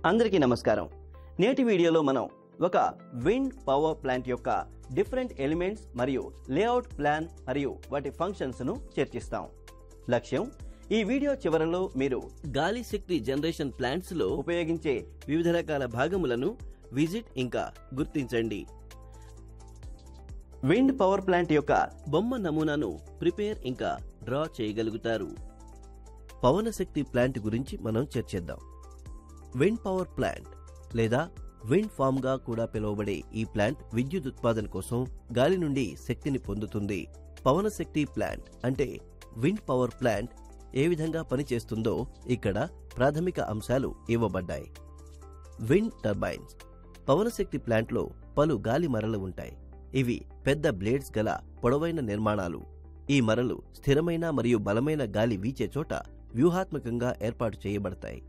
అందరికీ నమస్కారం. నేటి వీడియోలో మనం ఒక విండ్ పవర్ ప్లాంట్ యొక్క డిఫరెంట్ ఎలిమెంట్స్ మరియు లేఅవుట్ ప్లాన్ మరియు వాటి ఫంక్షన్స్ ను చర్చిస్తాం. లక్ష్యం, ఈ వీడియో చివరలో మీరు గాలి శక్తి జనరేషన్ ప్లాంట్స్ లో ఉపయోగించే వివిధ రకాల భాగములను విజిట్ ఇంకా గుర్తించండి. విండ్ పవర్ ప్లాంట్ యొక్క బొమ్మ నమూనాను ప్రిపేర్ ఇంకా డ్రా చేయగలుగుతారు. పవన శక్తి ప్లాంట్ గురించి మనం చర్చిద్దాం. విండ్ పవర్ ప్లాంట్ లేదా విండ్ ఫార్మ్ గా కూడా పిలువబడే ఈ ప్లాంట్ విద్యుత్ ఉత్పాదన కోసం గాలి నుండి శక్తిని పొందుతుంది. పవన శక్తి ప్లాంట్ అంటే విండ్ పవర్ ప్లాంట్ ఏ విధంగా పనిచేస్తుందో ఇక్కడ ప్రాథమిక అంశాలు ఇవ్వబడ్డాయి. Wind turbines. పవన శక్తి ప్లాంట్లో పలు గాలి మరలు ఉంటాయి. ఇవి పెద్ద బ్లేడ్స్ గల పొడవైన నిర్మాణాలు. ఈ మరలు స్థిరమైన మరియు బలమైన గాలి వీచే చోట వ్యూహాత్మకంగా ఏర్పాటు చేయబడతాయి.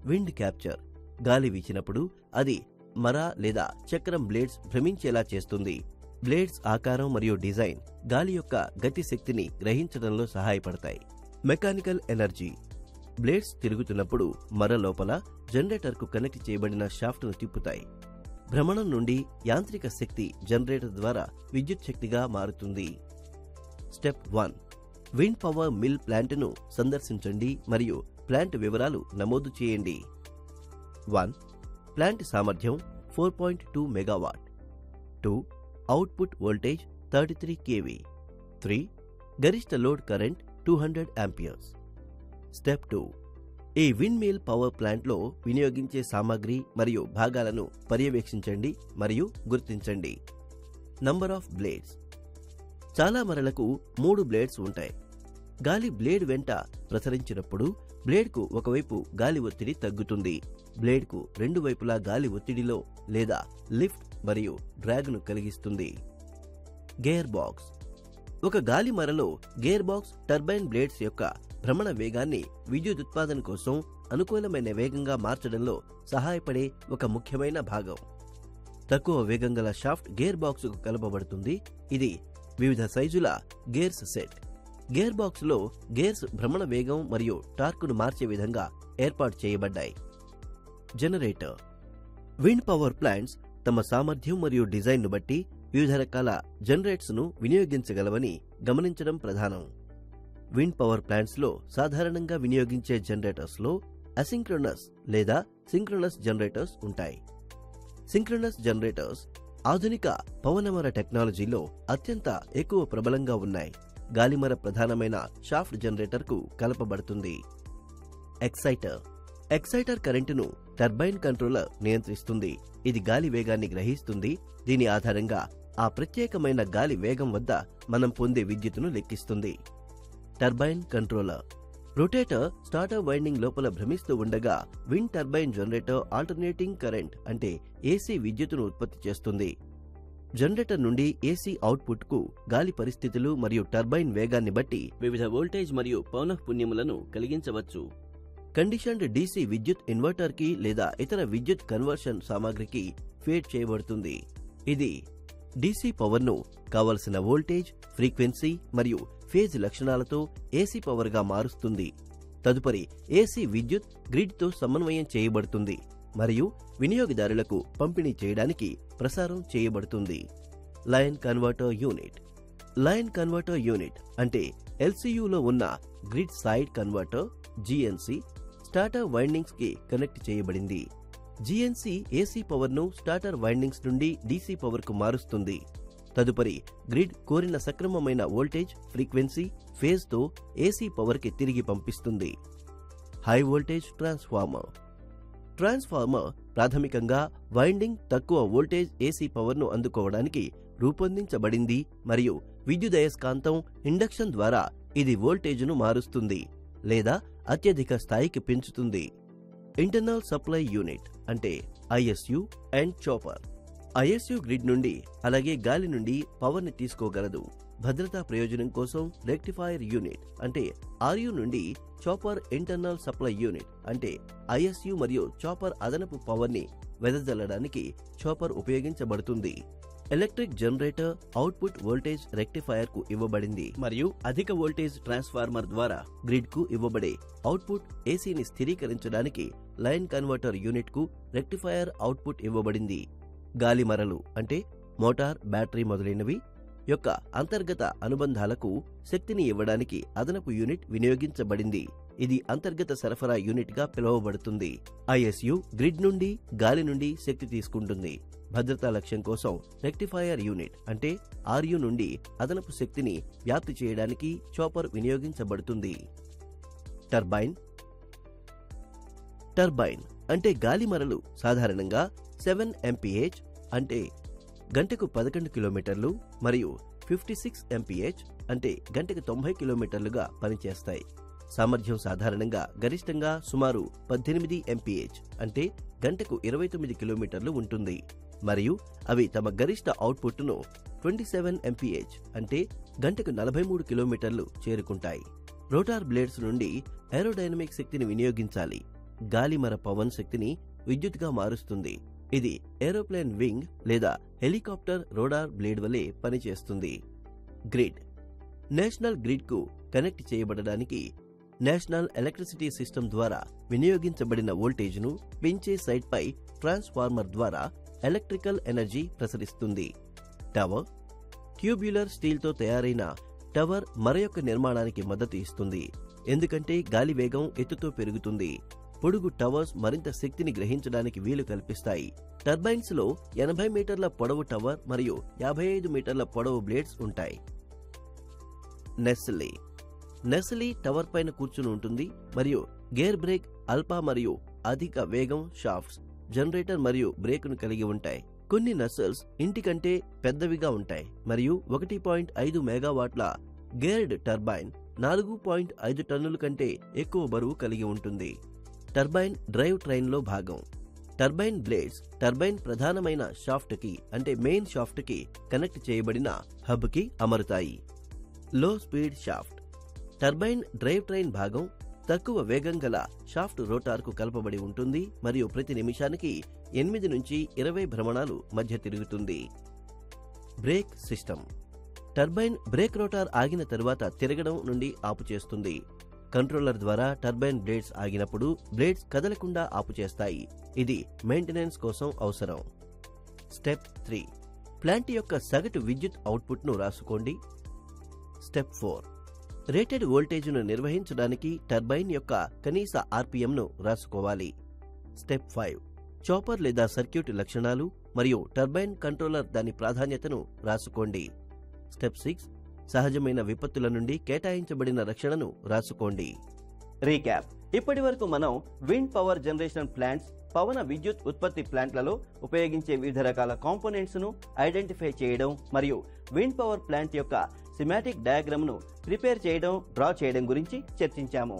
Wind capture. గాలి వీచినప్పుడు అది మర లేదా చక్రం బ్లేడ్స్ భ్రమించేలా చేస్తుంది. బ్లేడ్స్ ఆకారం మరియు డిజైన్ గాలి యొక్క గతి శక్తిని గ్రహించడంలో సహాయపడతాయి. Mechanical energy. బ్లేడ్స్ తిరుగుతున్నప్పుడు మర లోపల జనరేటర్కు కనెక్ట్ చేయబడిన షాఫ్ట్ను తిప్పుతాయి. భ్రమణం నుండి యాంత్రిక శక్తి జనరేటర్ ద్వారా విద్యుత్ శక్తిగా మారుతుంది. స్టెప్ 1. విండ్ పవర్ మిల్ ప్లాంట్ను సందర్శించండి మరియు ప్లాంట్ వివరాలు నమోదు చేయండి. 1. ప్లాంట్ సామర్థ్యం 4.2 మెగావాట్. 2. Output voltage 33 kV. 3. గరిష్ట లోడ్ కరెంట్ 200 ఆంపియర్స్. స్టెప్ 2. ఈ విండ్ మిల్ పవర్ ప్లాంట్లో వినియోగించే సామాగ్రి మరియు భాగాలను పర్యవేక్షించండి మరియు గుర్తించండి. Number of blades. చాలా మరలకు 3 బ్లేడ్స్ ఉంటాయి. గాలి బ్లేడ్ వెంట ప్రసరించినప్పుడు బ్లేడ్కు ఒకవైపు గాలి ఒత్తిడి తగ్గుతుంది. బ్లేడ్కు రెండు వైపులా గాలి ఒత్తిడిలో లేదా లిఫ్ట్ మరియు డ్రాగ్ను కలిగిస్తుంది. Gear box. ఒక గాలి మరలో గేర్ బాక్స్ టర్బైన్ బ్లేడ్స్ యొక్క భ్రమణ వేగాన్ని విద్యుత్ ఉత్పాదన కోసం అనుకూలమైన వేగంగా మార్చడంలో సహాయపడే ఒక ముఖ్యమైన భాగం. తక్కువ వేగం గల షాఫ్ట్ గేర్ బాక్సుకు కలపబడుతుంది. ఇది వివిధ సైజుల గేర్స్ సెట్. గేర్ బాక్స్ లో గేర్స్ భ్రమణ వేగం మరియు టార్కును మార్చే విధంగా ఏర్పాటు చేయబడ్డాయి. జనరేటర్. విండ్ పవర్ ప్లాంట్స్ తమ సామర్థ్యం మరియు డిజైన్ను బట్టి వివిధ రకాల జనరేటర్స్ ను వినియోగించగలవని గమనించడం ప్రధానం. విండ్ పవర్ ప్లాంట్స్ లో సాధారణంగా వినియోగించే జనరేటర్స్ లో అసింక్రోనస్ లేదా సింక్రోనస్ జనరేటర్స్ ఉంటాయి. సింక్రోనస్ జనరేటర్స్ ఆధునిక పవనమర టెక్నాలజీలో అత్యంత ఎక్కువ ప్రబలంగా ఉన్నాయి. గాలిమర ప్రధానమైన షాఫ్ట్ జనరేటర్ కు కలపబడుతుంది. ఎక్సైటర్. ఎక్సైటర్ కరెంటును టర్బైన్ కంట్రోలర్ నియంత్రిస్తుంది. ఇది గాలి వేగాన్ని గ్రహిస్తుంది. దీని ఆధారంగా ఆ ప్రత్యేకమైన గాలి వేగం వద్ద మనం పొందే విద్యుత్తును లెక్కిస్తుంది. Turbine controller. Rotator starter winding లోపల భ్రమిస్తూ ఉండగా wind turbine generator alternating current అంటే ఏసీ విద్యుత్తును ఉత్పత్తి చేస్తుంది. జనరేటర్ నుండి ఏసీ అవుట్పుట్ కు గాలి పరిస్థితులు మరియు టర్బైన్ వేగాన్ని బట్టి వివిధ వోల్టేజ్ మరియు పౌనఃపున్యములను కలిగించవచ్చు. కండిషన్డ్ డీసీ విద్యుత్ ఇన్వర్టర్ కి లేదా ఇతర విద్యుత్ కన్వర్షన్ సామాగ్రికి ఫీడ్ చేయబడుతుంది. ఇది డీసీ పవర్ ను కావలసిన వోల్టేజ్, ఫ్రీక్వెన్సీ మరియు ఫేజ్ లక్షణాలతో ఏసీ పవర్ గా మారుస్తుంది. తదుపరి ఏసీ విద్యుత్ గ్రిడ్ తో సమన్వయం చేయబడుతుంది మరియు వినియోగదారులకు పంపిణీ చేయడానికి ప్రసారం చేయబడుతుంది. Line converter unit. Line converter unit అంటే ఎల్సీయూలో ఉన్న grid side converter GNC starter windings కి కనెక్ట్ చేయబడింది. జీఎన్సీ ఏసీ పవర్ ను స్టార్టర్ వైండింగ్స్ నుండి డీసీ పవర్ కు మారుస్తుంది. తదుపరి గ్రిడ్ కోరిన సక్రమమైన వోల్టేజ్, ఫ్రీక్వెన్సీ, ఫేజ్ తో ఏసీ పవర్ కి తిరిగి పంపిస్తుంది. High voltage transformer. ట్రాన్స్ఫార్మర్ ప్రాథమికంగా వైండింగ్ తక్కువ వోల్టేజ్ ఏసీ పవర్ ను అందుకోవడానికి రూపొందించబడింది మరియు విద్యుదయస్కాంతం ఇండక్షన్ ద్వారా ఇది వోల్టేజ్ను మారుస్తుంది లేదా అత్యధిక స్థాయికి పెంచుతుంది. ఇంటర్నల్ సప్లై యూనిట్ అంటే ఐఎస్యు అండ్ చాపర్. ఐఎస్యు గ్రిడ్ నుండి అలాగే గాలి నుండి పవర్ ని తీసుకోగలదు. భద్రతా ప్రయోజనం కోసం రెక్టిఫైర్ యూనిట్ అంటే ఆర్యు నుండి చాపర్ ఇంటర్నల్ సప్లై యూనిట్ అంటే ఐఎస్యు మరియు చాపర్ అదనపు పవర్ ని వెదజల్లడానికి చాపర్ ఉపయోగించబడుతుంది. Electric generator output voltage rectifier కు ఇవ్వబడింది మరియు అధిక వోల్టేజ్ ట్రాన్స్ఫార్మర్ ద్వారా గ్రిడ్ కు ఇవ్వబడే అవుట్పుట్ ఏసీని స్థిరీకరించడానికి లైన్ కన్వర్టర్ యూనిట్ కు రెక్టిఫైయర్ అవుట్పుట్ ఇవ్వబడింది. గాలి మరలు అంటే మోటార్, బ్యాటరీ మొదలైనవి యొక్క అంతర్గత అనుబంధాలకు శక్తిని ఇవ్వడానికి అదనపు యూనిట్ వినియోగించబడింది. ఇది అంతర్గత సరఫరా యూనిట్ గా పిలువబడుతుంది. ఐఎస్యు గ్రిడ్ నుండి, గాలి నుండి శక్తి తీసుకుంటుంది. భద్రతా లక్ష్యం కోసం రెక్టిఫైయర్ యూనిట్ అంటే ఆర్యు నుండి అదనపు శక్తిని వ్యాప్తి చేయడానికి చాపర్ వినియోగించబడుతుంది. టర్బైన్ అంటే గాలి మరలు సాధారణంగా 7 MPH అంటే గంటకు 11 కిలోమీటర్లు మరియు 56 MPH అంటే గంటకు 90 కిలోమీటర్లుగా పనిచేస్తాయి. సామర్థ్యం సాధారణంగా గరిష్టంగా సుమారు 18 MPH అంటే గంటకు 29 కిలోమీటర్లు ఉంటుంది మరియు అవి తమ గరిష్ట అవుట్పుట్ను 27 MPH అంటే గంటకు 43 కిలోమీటర్లు చేరుకుంటాయి. రోటార్ బ్లేడ్స్ నుండి ఏరోడైనమిక్ శక్తిని వినియోగించాలి. గాలిమర పవన్ శక్తిని విద్యుత్గా మారుస్తుంది. ఇది ఏరోప్లేన్ వింగ్ లేదా హెలికాప్టర్ రోడార్ బ్లేడ్ వలె పనిచేస్తుంది. గ్రిడ్ నేషనల్ గ్రిడ్ కు కనెక్ట్ చేయబడడానికి నేషనల్ ఎలక్ట్రిసిటీ సిస్టమ్ ద్వారా వినియోగించబడిన వోల్టేజ్ను పెంచే సైట్పై ట్రాన్స్ఫార్మర్ ద్వారా ఎలక్ట్రికల్ ఎనర్జీ ప్రసరిస్తుంది. టవర్ ట్యూబ్యులర్ స్టీల్తో తయారైన టవర్ మరొక నిర్మాణానికి మద్దతు ఇస్తుంది, ఎందుకంటే గాలి వేగం ఎత్తుతో పెరుగుతుంది. పొడుగు టవర్స్ మరింత శక్తిని గ్రహించడానికి వీలు కల్పిస్తాయి. టర్బైన్స్ లో 80 మీటర్ల పొడవు టవర్ మరియు 55 మీటర్ల పొడవు బ్లేడ్స్ ఉంటాయి. నెస్లీ టవర్ పైన కూర్చుని ఉంటుంది మరియు గేర్ బ్రేక్, అల్పా మరియు అధిక వేగం షాఫ్ట్స్, జనరేటర్ మరియు బ్రేకును కలిగి ఉంటాయి. కొన్ని నస్సెల్స్ ఇంటికంటే పెద్దవిగా ఉంటాయి మరియు 1.5 మెగావాట్ల గేర్డ్ టర్బైన్ 4.5 టన్నుల కంటే ఎక్కువ బరువు కలిగి ఉంటుంది. టర్బైన్ డ్రైవ్ ట్రైన్ లో భాగం. టర్బైన్ బ్లేడ్స్ టర్బైన్ ప్రధానమైన షాఫ్ట్ కి అంటే మెయిన్ షాఫ్ట్ కి కనెక్ట్ చేయబడిన హబ్ కి అమరుతాయి. లో speed shaft turbine drive train భాగం తక్కువ వేగం గల షాఫ్ట్ రోటార్ కు కలపబడి ఉంటుంది మరియు ప్రతి నిమిషానికి 8 నుంచి 20 భ్రమణాలు మధ్య తిరుగుతుంది. Break system turbine break rotor ఆగిన తరువాత తిరగడం నుండి ఆపు చేస్తుంది. కంట్రోలర్ ద్వారా టర్బైన్ బ్లేడ్స్ ఆగినప్పుడు బ్లేడ్స్ కదలకుండా ఆపు చేస్తాయి. ఇది మెయింటెనెన్స్ కోసం అవసరం. స్టెప్ 3 ప్లాంట్ యొక్క సగటు విద్యుత్ అవుట్పుట్ ను రాసుకోండి. స్టెప్ 4 రేటెడ్ వోల్టేజ్ను నిర్వహించడానికి టర్బైన్ యొక్క కనీస RPM ను రాసుకోవాలి. స్టెప్ 5 చాపర్ లేదా సర్క్యూట్ లక్షణాలు మరియు టర్బైన్ కంట్రోలర్ దాని ప్రాధాన్యతను రాసుకోండి. స్టెప్ 6 సహజమైన విపత్తుల నుండి కేటాయించబడిన రక్షణను రాసుకోండి. రీక్యాప్ ఇప్పటి వరకు మనం విండ్ పవర్ జనరేషన్ ప్లాంట్స్, పవన విద్యుత్ ఉత్పత్తి ప్లాంట్లలో ఉపయోగించే వివిధ రకాల కాంపోనెంట్స్ ను ఐడెంటిఫై చేయడం మరియు విండ్ పవర్ ప్లాంట్ యొక్క స్కీమాటిక్ డయాగ్రామ్ ను ప్రిపేర్ చేయడం, డ్రా చేయడం గురించి చర్చించాము.